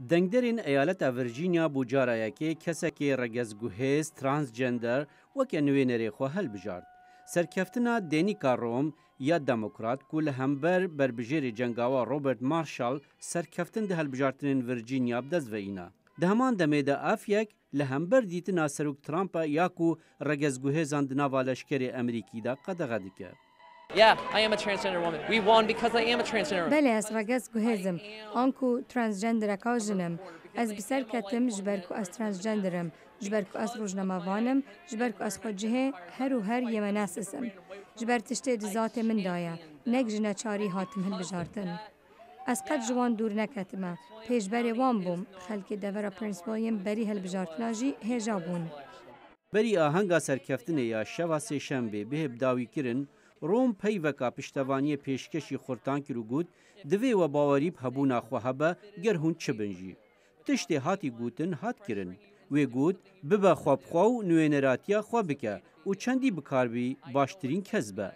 دنگدرین ایالت ورجینیا بوجارایه که کسی که رگزگوهیز ترانسجندر وکه نوینری خو هل بجارد. سرکفتنا دینیکا روم یا دموکرات کل همبر بربجیر جنگاوا روبرت مارشال سرکفتن ده هلبجارتنین ورجینیا بدز و اینا. ده همان دمه ده افیک لهمبر دیتنا سروک ترامپا یاکو رگزگوهیزان دناوا لشکر امریکی دا قدغه دکه. Yeah, I am a transgender woman. We won because I am a transgender woman. بله از رگزگوهیزم آنکو ترانسجندر اکاجنم از بسر کتم جبرکو از ترانسجندرم جبرکو از روزنامه‌وانم جبرکو از خودجه هر و هر یمناسسم جبر تشته ذات من دایا نک جنا چاری هاتم هل بجارتن از قد جوان دور نکتمه پیشبر وان بوم خلک دورا پرنس ویلیام بری هل بجارتناجی هجابون بری آهنگا سرکفتن یا شوا سه شنبه به بداوی کرن روم پیوکا پشتوانی پیشکشی خورتان کرو گود دوی و باوریب هبونا خوهبه گرهون چه بنجی. تشتی هاتی گوتن هات کرن. وی گود ببا خواب خواو نوینراتیا خواب بکه و چندی بکار بی باشترین کذبه.